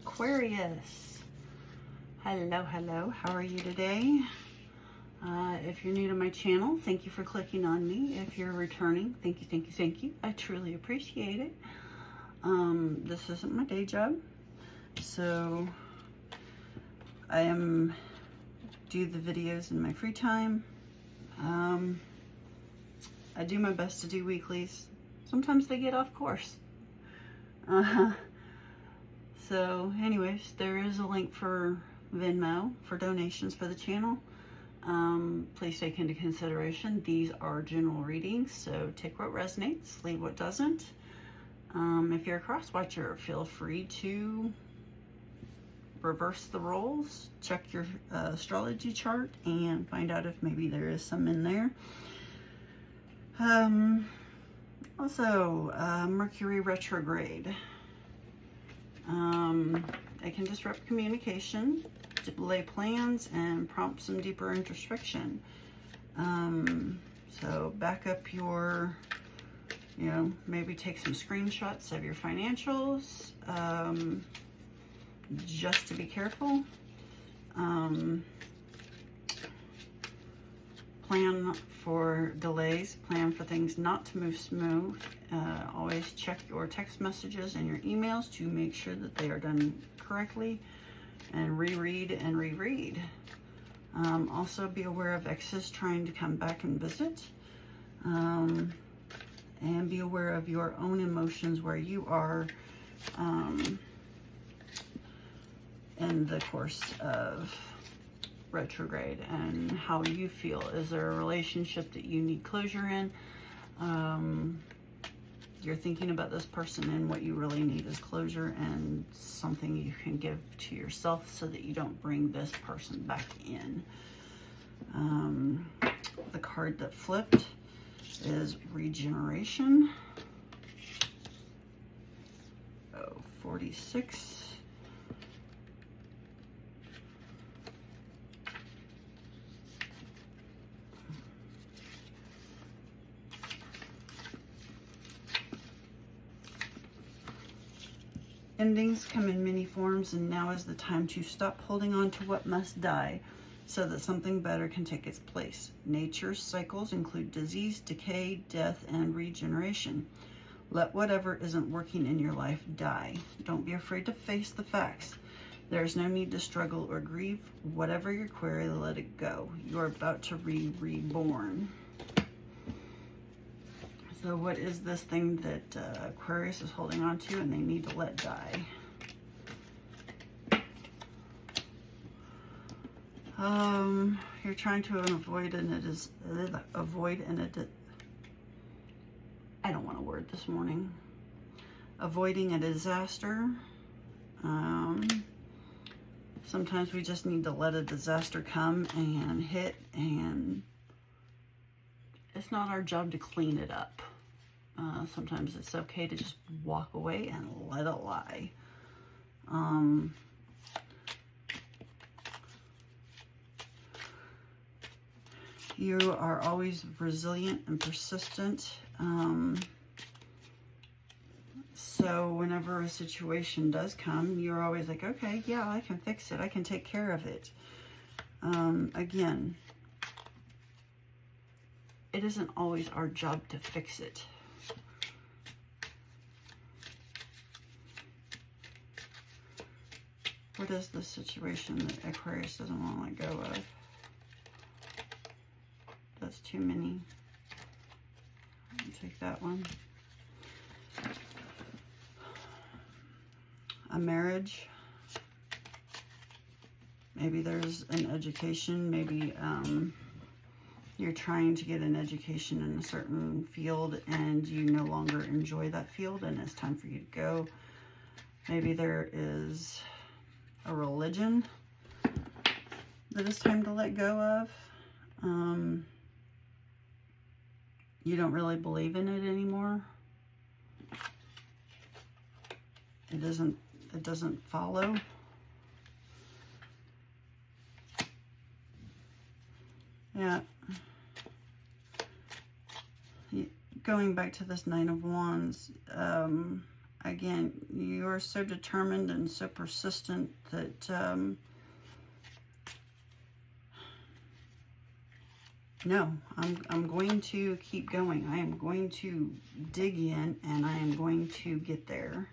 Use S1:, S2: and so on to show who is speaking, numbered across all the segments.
S1: Aquarius. Hello, hello. How are you today? If you're new to my channel, thank you for clicking on me. If you're returning, thank you, thank you, thank you. I truly appreciate it. This isn't my day job, so I do the videos in my free time. I do my best to do weeklies. Sometimes they get off course. So anyways, there is a link for Venmo for donations for the channel. Please take into consideration, these are general readings, so take what resonates, leave what doesn't. If you're a cross-watcher, feel free to reverse the roles, check your astrology chart, and find out if maybe there is some in there. Also, Mercury retrograde. It can disrupt communication, delay plans, and prompt some deeper introspection. So back up your, maybe take some screenshots of your financials, just to be careful. Plan for delays, plan for things not to move smooth. Always check your text messages and your emails to make sure that they are done correctly, and reread and reread. Also be aware of exes trying to come back and visit, and be aware of your own emotions where you are in the course of retrograde and how you feel. Is there a relationship that you need closure in? You're thinking about this person, and what you really need is closure and something you can give to yourself so that you don't bring this person back in. The card that flipped is regeneration. 46. Endings come in many forms, and now is the time to stop holding on to what must die so that something better can take its place. Nature's cycles include disease, decay, death, and regeneration. Let whatever isn't working in your life die. Don't be afraid to face the facts. There is no need to struggle or grieve. Whatever your query, let it go. You are about to be reborn. So what is this thing that Aquarius is holding on to and they need to let die? You're trying to avoid, and it is I don't want a word this morning. Avoiding a disaster. Sometimes we just need to let a disaster come and hit, and it's not our job to clean it up. Sometimes it's okay to just walk away and let it lie. You are always resilient and persistent. So whenever a situation does come, you're always like, okay, yeah, I can fix it. I can take care of it. Again, it isn't always our job to fix it. What is the situation that Aquarius doesn't want to let go of? That's too many. I'll take that one. A marriage. Maybe there's an education. Maybe you're trying to get an education in a certain field and you no longer enjoy that field and it's time for you to go. Maybe there is a religion that it's time to let go of. You don't really believe in it anymore. It doesn't follow. Yeah. Going back to this Nine of Wands, I again, you are so determined and so persistent that no, I'm going to keep going. I am going to dig in, and I am going to get there.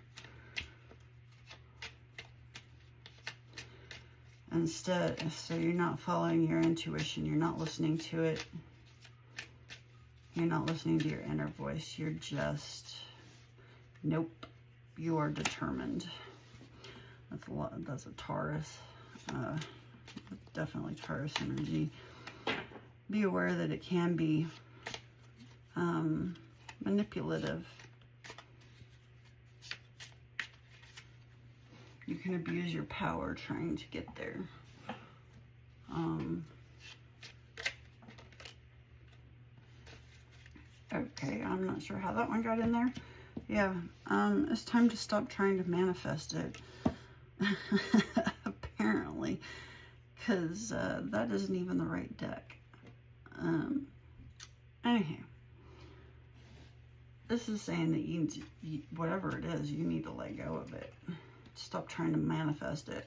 S1: Instead, so you're not following your intuition. You're not listening to it. You're not listening to your inner voice. You're just, nope. You are determined. That's a lot. That's a Taurus. Definitely Taurus energy. Be aware that it can be manipulative. You can abuse your power trying to get there. Okay, I'm not sure how that one got in there. Yeah, it's time to stop trying to manifest it. Apparently, because that isn't even the right deck. Anyhow, this is saying that you, whatever it is, you need to let go of it. Stop trying to manifest it.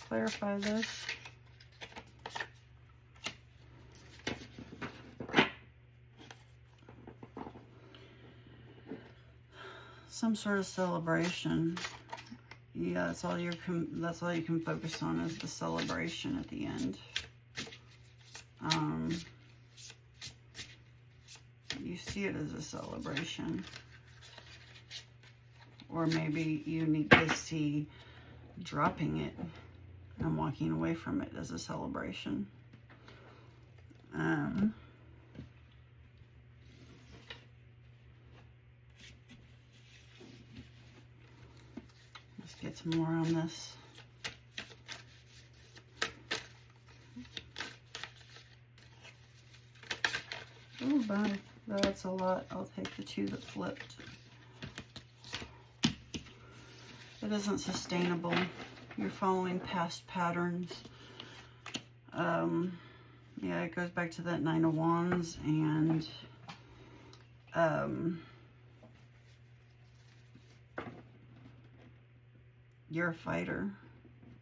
S1: Clarify this. Some sort of celebration. Yeah, that's all you can focus on is the celebration at the end. You see it as a celebration. Or maybe you need to see dropping it and walking away from it as a celebration. Let's get some more on this. Oh, bye. That's a lot. I'll take the two that flipped. It isn't sustainable. You're following past patterns. Yeah, it goes back to that Nine of Wands, and you're a fighter.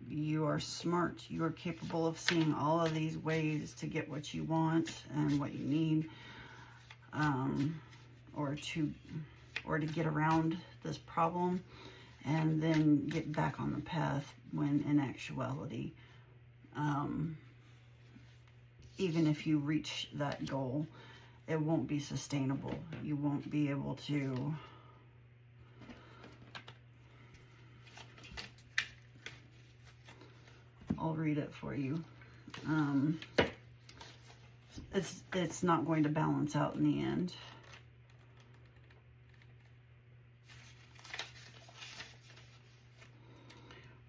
S1: You are smart. You are capable of seeing all of these ways to get what you want and what you need, or to get around this problem and then get back on the path, when in actuality, even if you reach that goal, it won't be sustainable. You won't be able to I'll read it for you. It's not going to balance out in the end.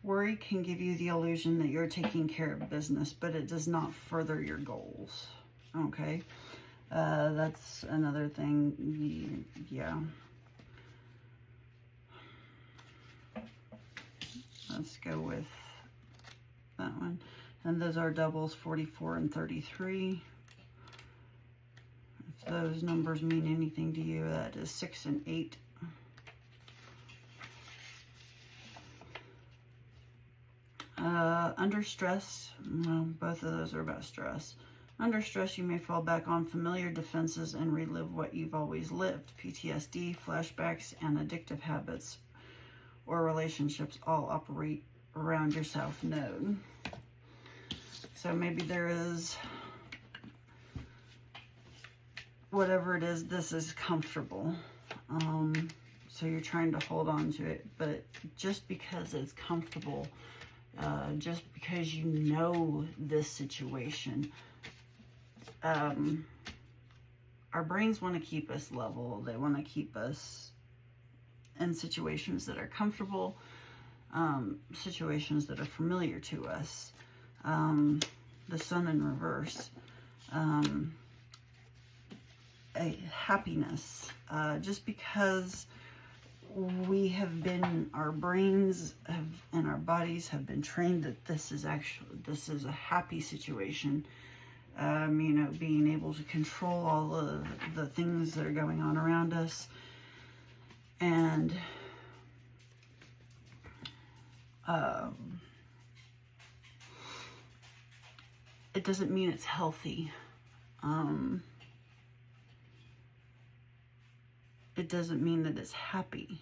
S1: Worry can give you the illusion that you're taking care of business, but it does not further your goals. Okay? That's another thing. Yeah. Let's go with that one. And those are doubles, 44 and 33. If those numbers mean anything to you, that is 6 and 8. Under stress, well, both of those are about stress. Under stress, you may fall back on familiar defenses and relive what you've always lived. PTSD, flashbacks, and addictive habits or relationships all operate around your south node. So maybe there is, whatever it is, this is comfortable. So you're trying to hold on to it, but just because it's comfortable, just because you know this situation, our brains want to keep us level. They want to keep us in situations that are comfortable, situations that are familiar to us. The sun in reverse, a happiness, just because we have been, our brains have, and our bodies have been trained that this is a happy situation. You know, being able to control all of the things that are going on around us. And it doesn't mean it's healthy. It doesn't mean that it's happy.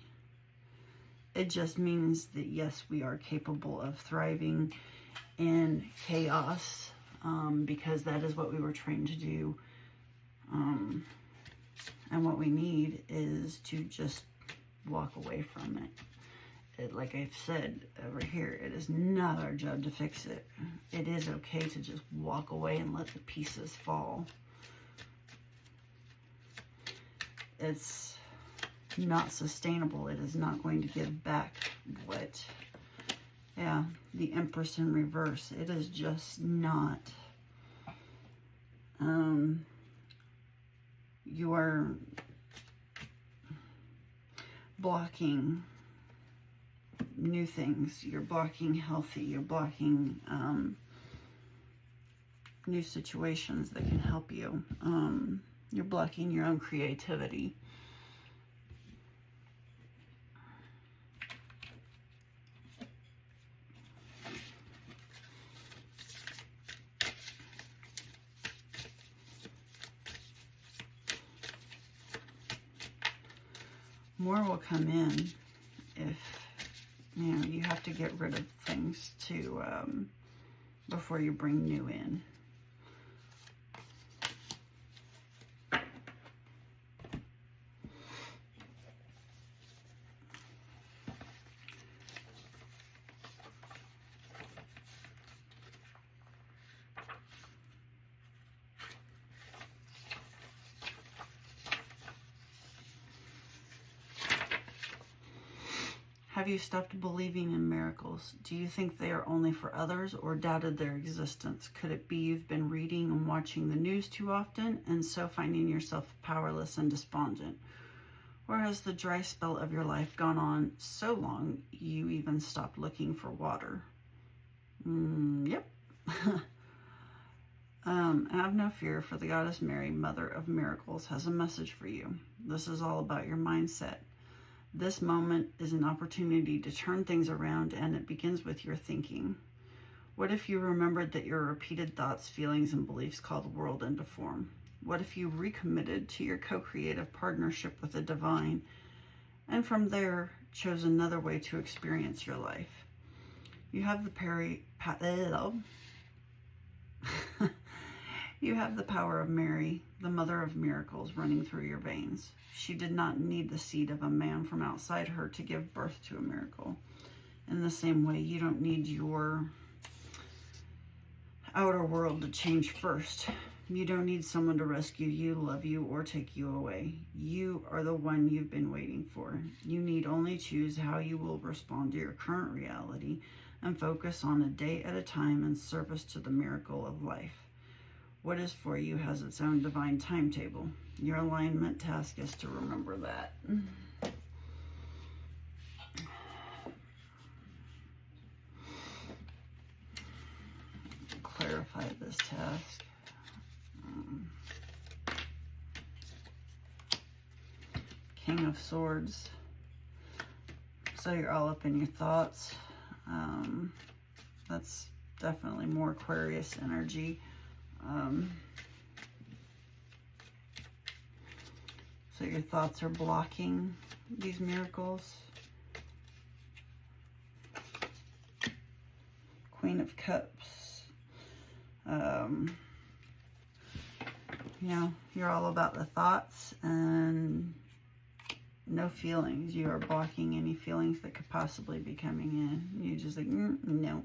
S1: It just means that, yes, we are capable of thriving in chaos, because that is what we were trained to do. And what we need is to just walk away from it. Like I've said over here, it is not our job to fix it. It is okay to just walk away and let the pieces fall. It's not sustainable. It is not going to give back what, yeah, the Empress in reverse. It is just not. You are blocking new things. You're blocking healthy. You're blocking new situations that can help you. You're blocking your own creativity. More will come in if, you know, you have to get rid of things to, before you bring new in. Have you stopped believing in miracles? Do you think they are only for others or doubted their existence? Could it be you've been reading and watching the news too often and so finding yourself powerless and despondent? Or has the dry spell of your life gone on so long you even stopped looking for water? Yep. Have no fear, for the Goddess Mary, Mother of Miracles, has a message for you. This is all about your mindset. This moment is an opportunity to turn things around, and it begins with your thinking. What if you remembered that your repeated thoughts, feelings, and beliefs call the world into form? What if you recommitted to your co-creative partnership with the divine, and from there chose another way to experience your life? You have the You have the power of Mary, the Mother of Miracles, running through your veins. She did not need the seed of a man from outside her to give birth to a miracle. In the same way, you don't need your outer world to change first. You don't need someone to rescue you, love you, or take you away. You are the one you've been waiting for. You need only choose how you will respond to your current reality and focus on a day at a time in service to the miracle of life. What is for you has its own divine timetable. Your alignment task is to remember that. Clarify this task. King of Swords. So you're all up in your thoughts. That's definitely more Aquarius energy. So your thoughts are blocking these miracles. Queen of Cups. You know, you're all about the thoughts and no feelings. You are blocking any feelings that could possibly be coming in. You just like, no.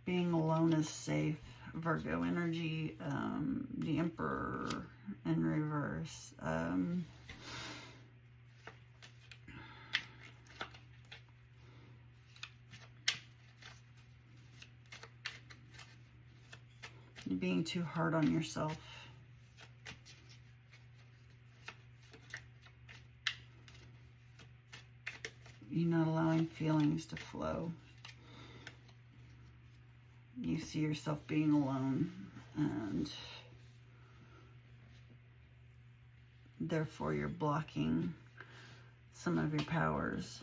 S1: Being alone is safe. Virgo energy, the Emperor in reverse. being too hard on yourself. You're not allowing feelings to flow. You see yourself being alone, and therefore you're blocking some of your powers.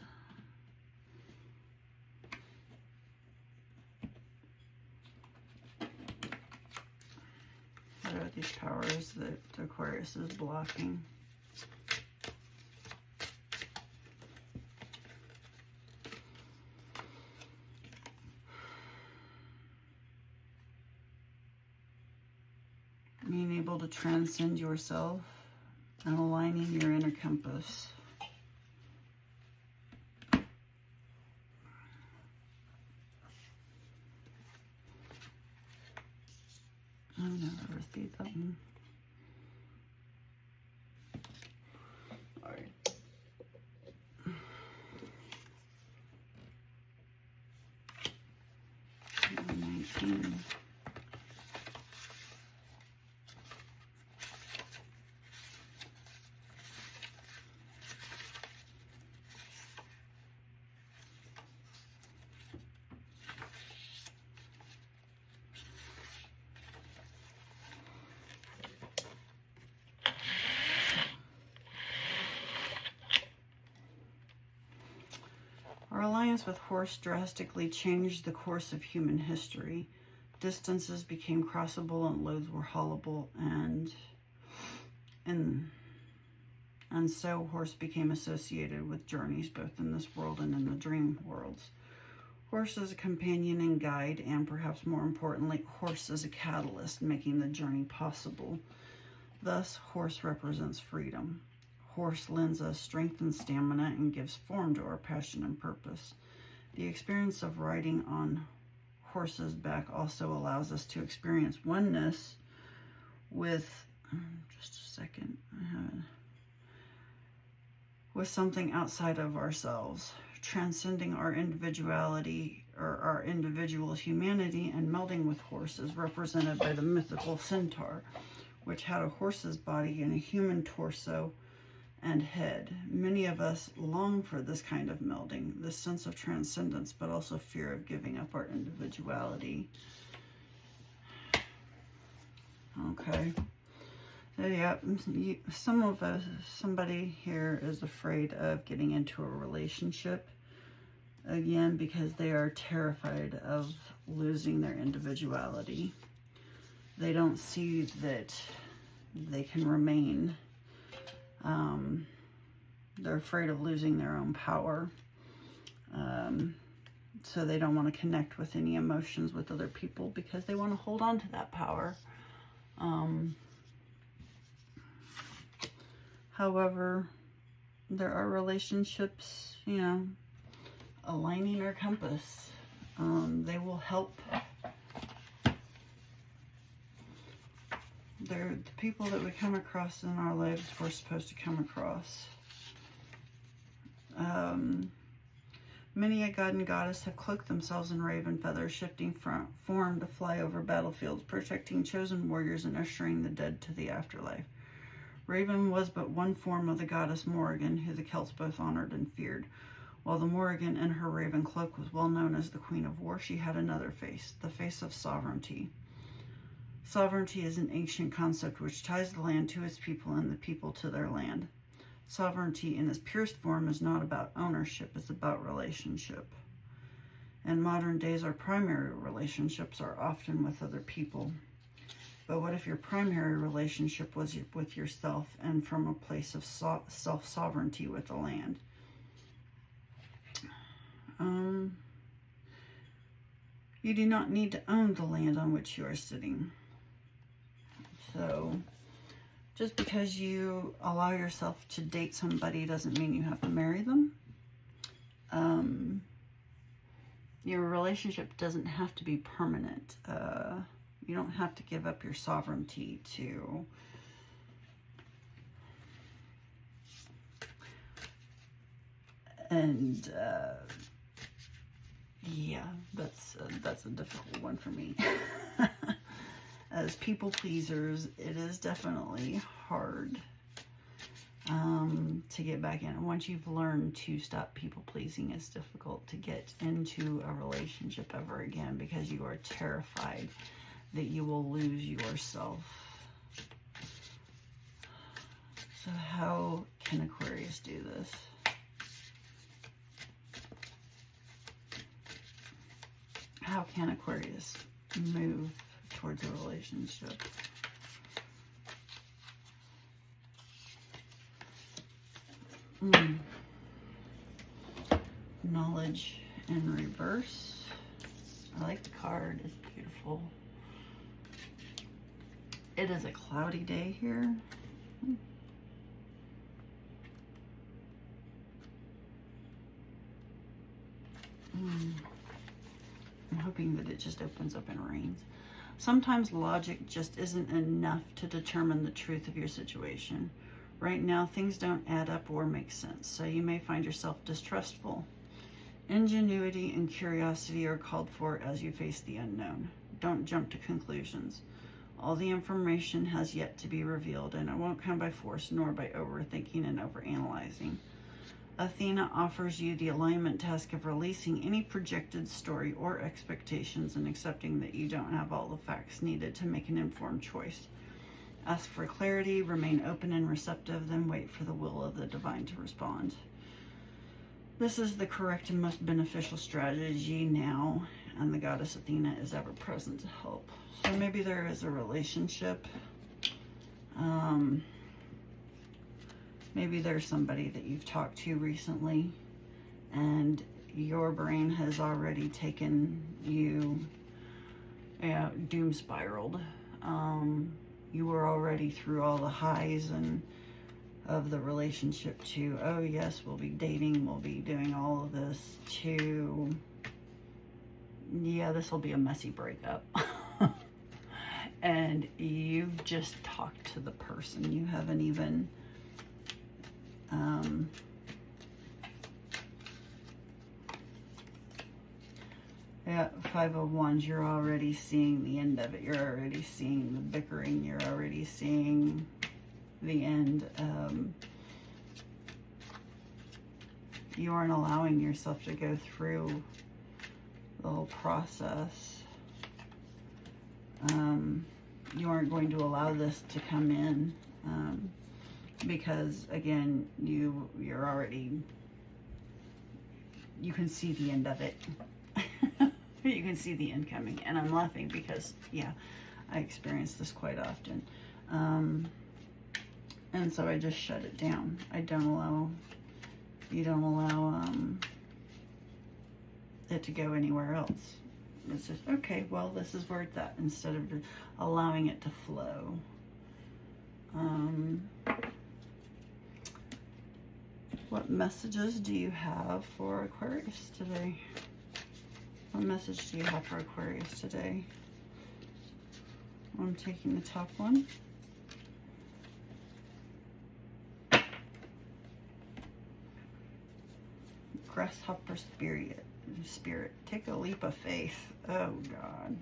S1: What are these powers that Aquarius is blocking? Being able to transcend yourself and aligning your inner compass. I've never received that one. All right. 19. Our alliance with horse drastically changed the course of human history. Distances became crossable and loads were haulable, and so horse became associated with journeys both in this world and in the dream worlds. Horse as a companion and guide, and perhaps more importantly, horse as a catalyst, making the journey possible. Thus, horse represents freedom. Horse lends us strength and stamina and gives form to our passion and purpose. The experience of riding on horse's back also allows us to experience oneness with, just a second, with something outside of ourselves, transcending our individuality or our individual humanity and melding with horses, represented by the mythical centaur, which had a horse's body and a human torso and head. Many of us long for this kind of melding, this sense of transcendence, but also fear of giving up our individuality. Okay. So yeah, somebody here is afraid of getting into a relationship again because they are terrified of losing their individuality. They don't see that they can remain. They're afraid of losing their own power. So they don't want to connect with any emotions with other people because they want to hold on to that power. However, there are relationships, you know, aligning our compass. They will help. They're the people that we come across in our lives we're supposed to come across. Many a god and goddess have cloaked themselves in raven feathers, shifting form to fly over battlefields, protecting chosen warriors and ushering the dead to the afterlife. Raven was but one form of the goddess Morrigan, who the Celts both honored and feared. While the Morrigan in her raven cloak was well known as the Queen of War, she had another face, the face of sovereignty. Sovereignty is an ancient concept which ties the land to its people and the people to their land. Sovereignty in its purest form is not about ownership, it's about relationship. In modern days, our primary relationships are often with other people. But what if your primary relationship was with yourself and from a place of self-sovereignty with the land? You do not need to own the land on which you are sitting. So, just because you allow yourself to date somebody doesn't mean you have to marry them. Your relationship doesn't have to be permanent. You don't have to give up your sovereignty to yeah, that's a difficult one for me. as people pleasers, it is definitely hard to get back in. And once you've learned to stop people pleasing, it's difficult to get into a relationship ever again because you are terrified that you will lose yourself. So how can Aquarius do this? How can Aquarius move towards a relationship? Knowledge in reverse. I like the card. It's beautiful. It is a cloudy day here. I'm hoping that it just opens up and rains. Sometimes logic just isn't enough to determine the truth of your situation. Right now, things don't add up or make sense, so you may find yourself distrustful. Ingenuity and curiosity are called for as you face the unknown. Don't jump to conclusions. All the information has yet to be revealed, and it won't come by force nor by overthinking and overanalyzing. Athena offers you the alignment task of releasing any projected story or expectations and accepting that you don't have all the facts needed to make an informed choice. Ask for clarity, remain open and receptive, then wait for the will of the divine to respond. This is the correct and most beneficial strategy now, and the goddess Athena is ever present to help. So maybe there is a relationship. Maybe there's somebody that you've talked to recently and your brain has already taken you, doom spiraled. You were already through all the highs and of the relationship to, oh yes, we'll be dating, we'll be doing all of this, to, yeah, this will be a messy breakup. And you've just talked to the person. You haven't even yeah, 5 of Wands, you're already seeing the end of it. You're already seeing the bickering. You're already seeing the end. You aren't allowing yourself to go through the whole process. You aren't going to allow this to come in because, again, you're already, you can see the end of it. You can see the end coming. And I'm laughing because, yeah, I experience this quite often. And so I just shut it down. I don't allow, you don't allow it to go anywhere else. It's just, okay, well, this is where it's at, instead of allowing it to flow. What messages do you have for Aquarius today? What message do you have for Aquarius today? I'm taking the top one. Grasshopper spirit. Take a leap of faith. Oh, God.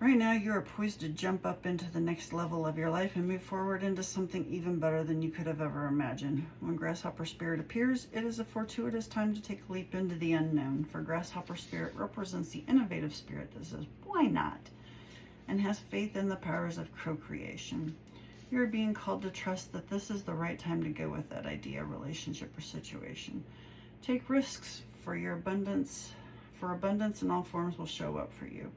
S1: Right now, you are poised to jump up into the next level of your life and move forward into something even better than you could have ever imagined. When Grasshopper Spirit appears, it is a fortuitous time to take a leap into the unknown, for Grasshopper Spirit represents the innovative spirit that says, why not? And has faith in the powers of co-creation. You are being called to trust that this is the right time to go with that idea, relationship, or situation. Take risks for your abundance, for abundance in all forms will show up for you.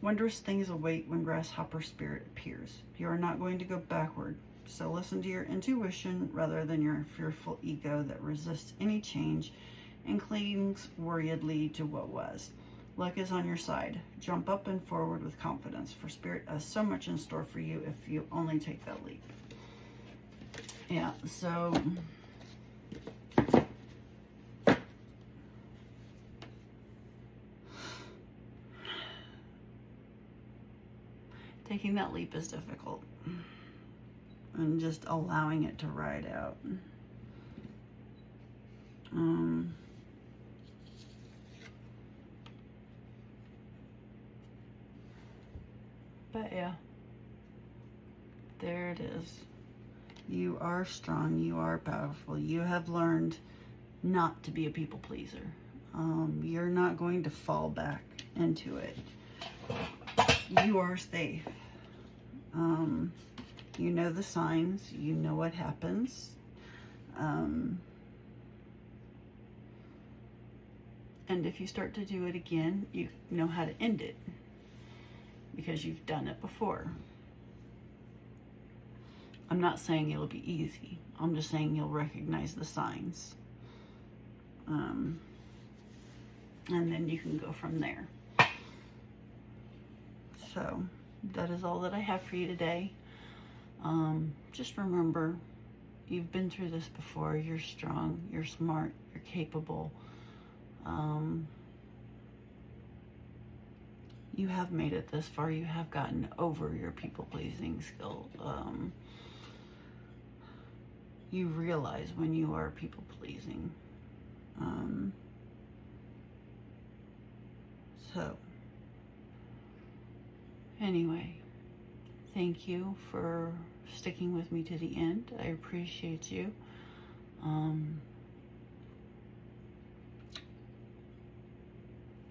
S1: Wondrous things await when Grasshopper Spirit appears. You are not going to go backward, so listen to your intuition rather than your fearful ego that resists any change and clings worriedly to what was. Luck is on your side. Jump up and forward with confidence, for Spirit has so much in store for you if you only take that leap. Yeah, so taking that leap is difficult, and just allowing it to ride out. But yeah, there it is. You are strong. You are powerful. You have learned not to be a people pleaser. You're not going to fall back into it. You are safe. You know the signs. You know what happens. And if you start to do it again, you know how to end it because you've done it before. I'm not saying it'll be easy. I'm just saying you'll recognize the signs. And then you can go from there. So that is all that I have for you today. Just remember, you've been through this before. You're strong, you're smart, you're capable. You have made it this far. You have gotten over your people-pleasing skill. You realize when you are people-pleasing. So, anyway, thank you for sticking with me to the end. I appreciate you.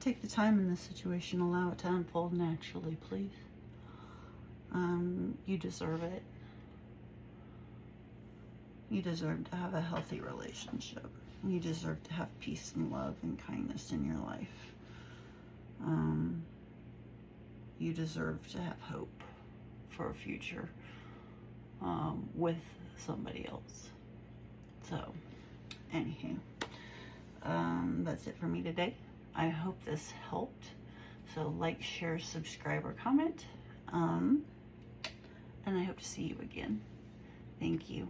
S1: Take the time in this situation. Allow it to unfold naturally, please. You deserve it. You deserve to have a healthy relationship. You deserve to have peace and love and kindness in your life. You deserve to have hope for a future with somebody else. So, anywho, that's it for me today. I hope this helped. So like, share, subscribe, or comment. And I hope to see you again. Thank you.